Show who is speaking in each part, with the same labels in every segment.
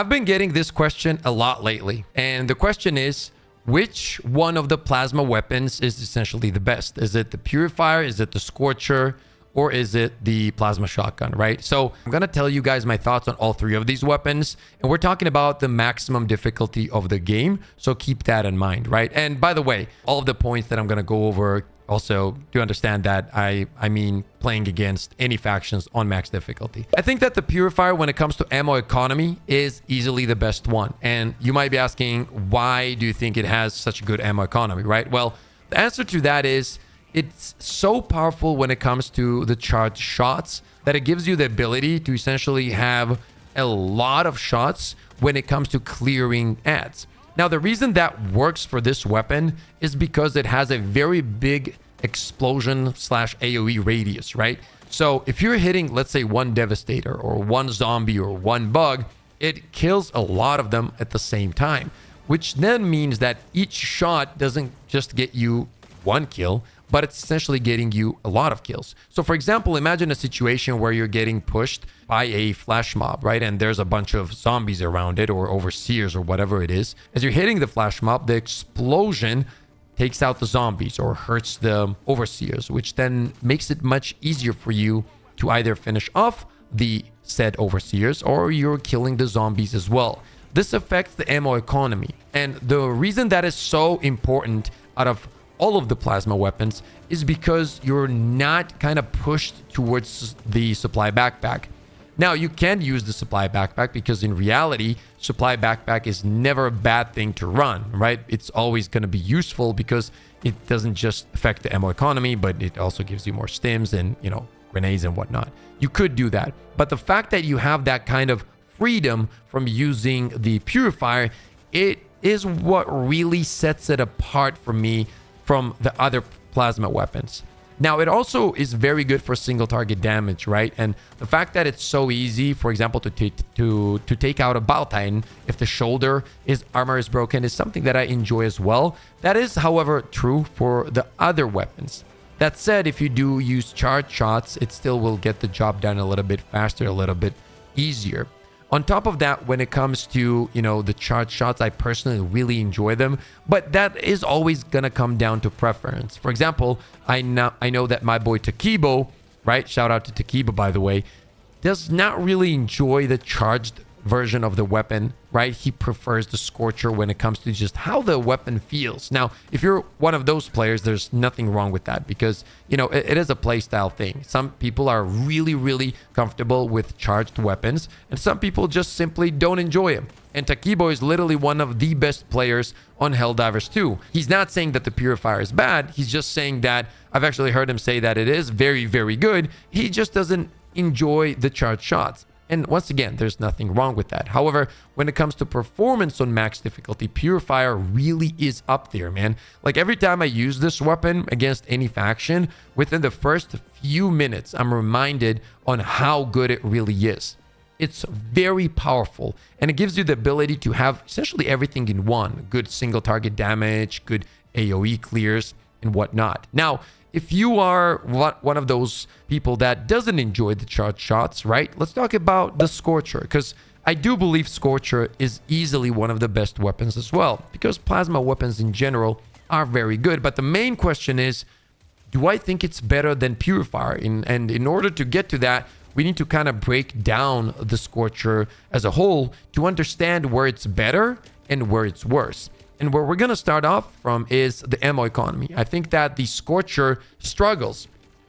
Speaker 1: I've been getting this question a lot lately, and the question is, which one of the plasma weapons is essentially the best? Is it the Purifier? Is it the Scorcher? Or is it the plasma shotgun, right? So I'm going to tell you guys my thoughts on all three of these weapons. And we're talking about the maximum difficulty of the game. So keep that in mind, right? And by the way, all of the points that I'm going to go over, also do understand that I mean playing against any factions on max difficulty. I think that the Purifier, when it comes to ammo economy, is easily the best one. And you might be asking, why do you think it has such good ammo economy, right? Well, the answer to that is, it's so powerful when it comes to the charged shots that it gives you the ability to essentially have a lot of shots when it comes to clearing ads. Now, the reason that works for this weapon is because it has a very big explosion / AOE radius, right? So if you're hitting, let's say, one Devastator or one zombie or one bug, it kills a lot of them at the same time, which then means that each shot doesn't just get you one kill, but it's essentially getting you a lot of kills. So for example, imagine a situation where you're getting pushed by a flash mob, right? And there's a bunch of zombies around it or overseers or whatever it is. As you're hitting the flash mob, the explosion takes out the zombies or hurts the overseers, which then makes it much easier for you to either finish off the said overseers or you're killing the zombies as well. This affects the ammo economy. And the reason that is so important out of all of the plasma weapons is because you're not kind of pushed towards the supply backpack. Now, you can use the supply backpack because in reality, supply backpack is never a bad thing to run, right? It's always going to be useful because it doesn't just affect the ammo economy, but it also gives you more stims and, grenades and whatnot. You could do that. But the fact that you have that kind of freedom from using the Purifier, it is what really sets it apart for me from the other plasma weapons. Now, it also is very good for single target damage, right? And the fact that it's so easy, for example, to take out a Battle Titan if the armor is broken is something that I enjoy as well. That is, however, true for the other weapons. That said, if you do use charged shots, it still will get the job done a little bit faster, a little bit easier. On top of that, when it comes to, the charged shots, I personally really enjoy them, but that is always going to come down to preference. For example, I know that my boy Takibo, right? Shout out to Takibo, by the way, does not really enjoy the charged version of the weapon, right? He prefers the Scorcher when it comes to just how the weapon feels. Now, if you're one of those players, there's nothing wrong with that because, it is a playstyle thing. Some people are really, really comfortable with charged weapons, and some people just simply don't enjoy them. And Takibo is literally one of the best players on Helldivers 2. He's not saying that the Purifier is bad. He's just saying that I've actually heard him say that it is very, very good. He just doesn't enjoy the charged shots. And once again, there's nothing wrong with that. However, when it comes to performance on max difficulty, Purifier really is up there, man. Like every time I use this weapon against any faction, within the first few minutes, I'm reminded on how good it really is. It's very powerful, and it gives you the ability to have essentially everything in one. Good single target damage, good AOE clears, and whatnot. Now, if you are one of those people that doesn't enjoy the charged shots, right? Let's talk about the Scorcher, because I do believe Scorcher is easily one of the best weapons as well, because plasma weapons in general are very good. But the main question is, do I think it's better than Purifier? And in order to get to that, we need to kind of break down the Scorcher as a whole to understand where it's better and where it's worse. And where we're going to start off from is the ammo economy. I think that the Scorcher struggles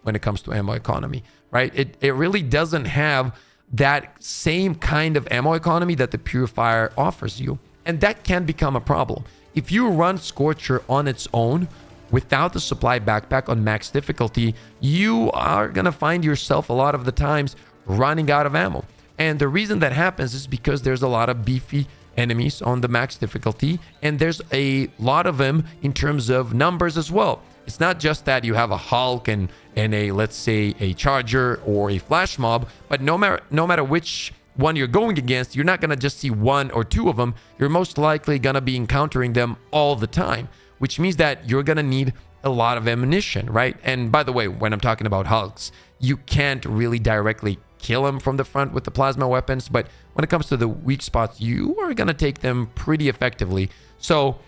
Speaker 1: when it comes to ammo economy, right? It really doesn't have that same kind of ammo economy that the Purifier offers you. And that can become a problem. If you run Scorcher on its own, without the supply backpack on max difficulty, you are going to find yourself a lot of the times running out of ammo. And the reason that happens is because there's a lot of beefy enemies on the max difficulty, and there's a lot of them in terms of numbers as well. It's not just that you have a Hulk and a, let's say, a Charger or a Flash Mob, but no matter which one you're going against, you're not going to just see one or two of them. You're most likely going to be encountering them all the time, which means that you're going to need a lot of ammunition, right? And by the way, when I'm talking about Hulks, you can't really directly kill them from the front with the plasma weapons, but when it comes to the weak spots, you are going to take them pretty effectively. So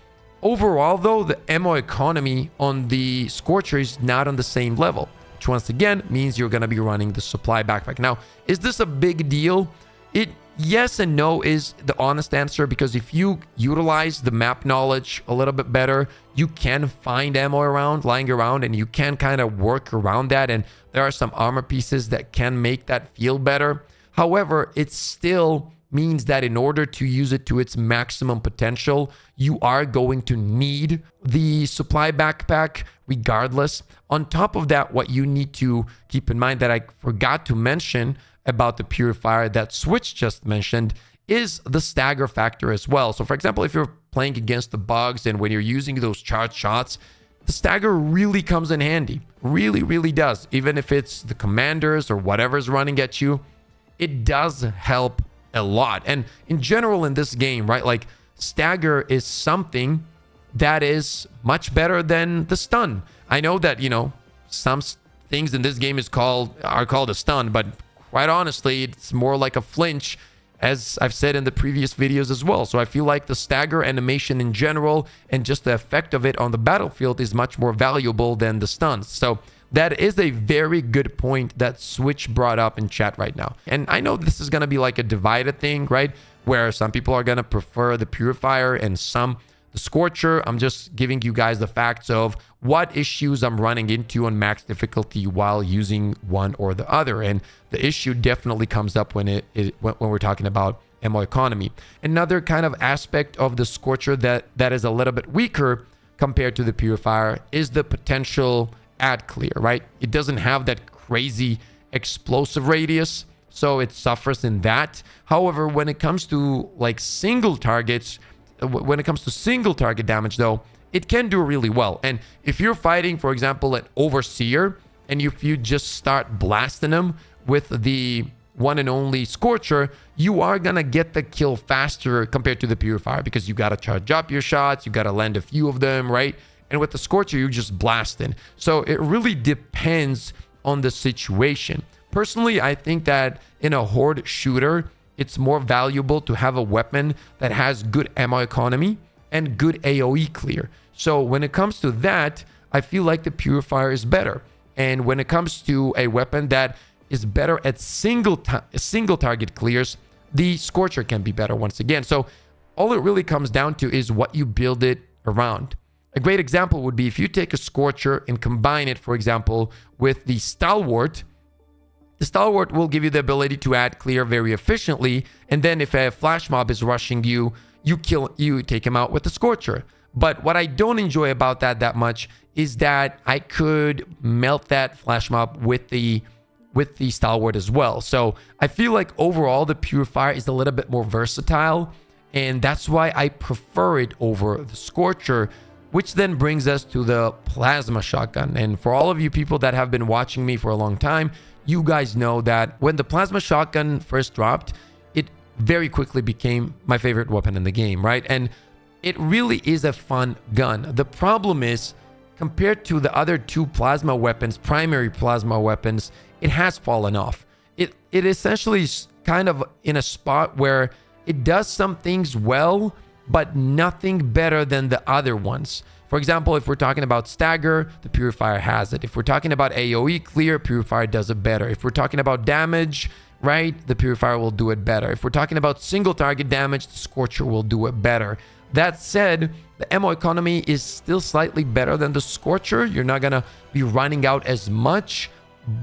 Speaker 1: overall, though, the ammo economy on the Scorcher is not on the same level, which once again means you're going to be running the supply backpack. Now, is this a big deal? Yes and no is the honest answer, because if you utilize the map knowledge a little bit better, you can find ammo lying around, and you can kind of work around that. And there are some armor pieces that can make that feel better. However, it still means that in order to use it to its maximum potential, you are going to need the supply backpack regardless. On top of that, what you need to keep in mind that I forgot to mention about the Purifier that Switch just mentioned is the stagger factor as well. So for example, if you're playing against the bugs and when you're using those charged shots, the stagger really comes in handy. Really does. Even if it's the commanders or whatever's running at you, it does help a lot. And in general in this game, right, like stagger is something that is much better than the stun. I know that, you know, some things in this game are called a stun, but quite honestly, it's more like a flinch, as I've said in the previous videos as well. So I feel like the stagger animation in general and just the effect of it on the battlefield is much more valuable than the stuns. So that is a very good point that Switch brought up in chat right now. And I know this is going to be like a divided thing, right? Where some people are going to prefer the Purifier and some the Scorcher. I'm just giving you guys the facts of what issues I'm running into on max difficulty while using one or the other. And the issue definitely comes up when we're talking about ammo economy. Another kind of aspect of the Scorcher that is a little bit weaker compared to the Purifier is the potential ad clear, right? It doesn't have that crazy explosive radius, so it suffers in that. However, when it comes to like single target damage though, it can do really well. And if you're fighting, for example, an Overseer, and if you just start blasting them with the one and only Scorcher, you are gonna get the kill faster compared to the Purifier, because you gotta charge up your shots, you gotta land a few of them, right? And with the Scorcher, you're just blasting. So it really depends on the situation. Personally, I think that in a horde shooter, it's more valuable to have a weapon that has good ammo economy and good AOE clear. So when it comes to that, I feel like the Purifier is better. And when it comes to a weapon that is better at single target clears, the Scorcher can be better once again. So all it really comes down to is what you build it around. A great example would be if you take a Scorcher and combine it, for example, with the Stalwart. The Stalwart will give you the ability to add clear very efficiently, and then if a flash mob is rushing you, you take him out with the Scorcher. But what I don't enjoy about that much is that I could melt that flash mob with the Stalwart as well. So I feel like overall the Purifier is a little bit more versatile, and that's why I prefer it over the Scorcher. Which then brings us to the plasma shotgun. And for all of you people that have been watching me for a long time, you guys know that when the plasma shotgun first dropped, it very quickly became my favorite weapon in the game, right? And it really is a fun gun. The problem is, compared to the other two plasma weapons, primary plasma weapons, it has fallen off. It essentially is kind of in a spot where it does some things well, but nothing better than the other ones. For example, if we're talking about stagger, the Purifier has it. If we're talking about AOE clear, Purifier does it better. If we're talking about damage, right, the Purifier will do it better. If we're talking about single target damage, the Scorcher will do it better. That said, the ammo economy is still slightly better than the Scorcher. You're not gonna be running out as much,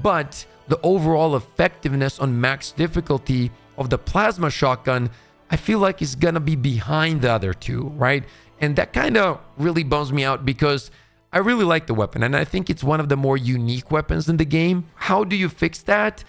Speaker 1: but the overall effectiveness on max difficulty of the plasma shotgun, I feel like is gonna be behind the other two, right? And that kind of really bums me out, because I really like the weapon and I think it's one of the more unique weapons in the game. How do you fix that?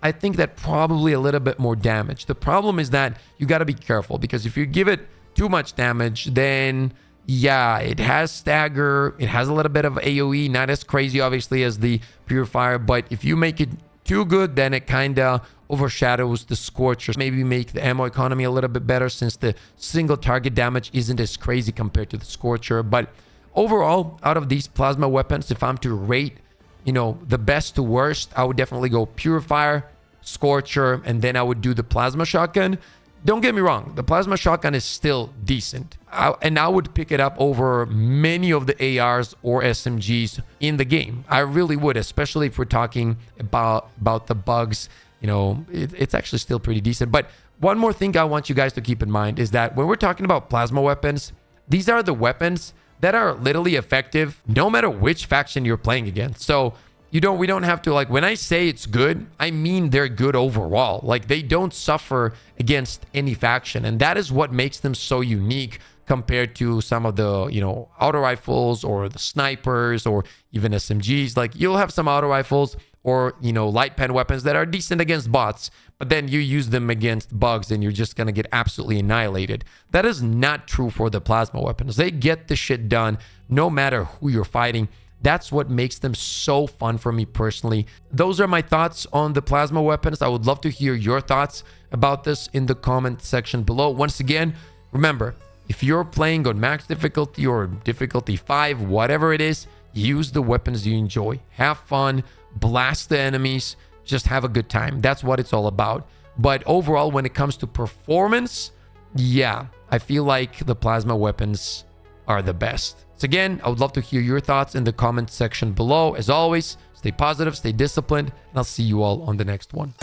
Speaker 1: I think that probably a little bit more damage. The problem is that you got to be careful, because if you give it too much damage, then yeah, it has stagger, it has a little bit of AOE, not as crazy obviously as the Purifier, but if you make it too good, then it kind of overshadows the Scorcher. Maybe make the ammo economy a little bit better, since the single target damage isn't as crazy compared to the Scorcher. But overall, out of these plasma weapons, if I'm to rate, you know, the best to worst, I would definitely go Purifier, Scorcher, and then I would do the plasma shotgun. Don't get me wrong, the plasma shotgun is still decent. And I would pick it up over many of the ARs or SMGs in the game. I really would, especially if we're talking about the bugs. You know, it's actually still pretty decent. But one more thing I want you guys to keep in mind is that when we're talking about plasma weapons, these are the weapons that are literally effective no matter which faction you're playing against. So we don't have to, like, when I say it's good, I mean they're good overall. Like, they don't suffer against any faction, and that is what makes them so unique compared to some of the, you know, auto rifles or the snipers or even SMGs. Like, you'll have some auto rifles or, you know, light pen weapons that are decent against bots, but then you use them against bugs and you're just gonna get absolutely annihilated. That is not true for the plasma weapons. They get the shit done no matter who you're fighting. That's what makes them so fun for me personally. Those are my thoughts on the plasma weapons. I would love to hear your thoughts about this in the comment section below. Once again, remember, if you're playing on max difficulty or difficulty 5, whatever it is, use the weapons you enjoy. Have fun, blast the enemies, just have a good time. That's what it's all about. But overall, when it comes to performance, yeah, I feel like the plasma weapons are the best. So again, I would love to hear your thoughts in the comment section below. As always, stay positive, stay disciplined, and I'll see you all on the next one.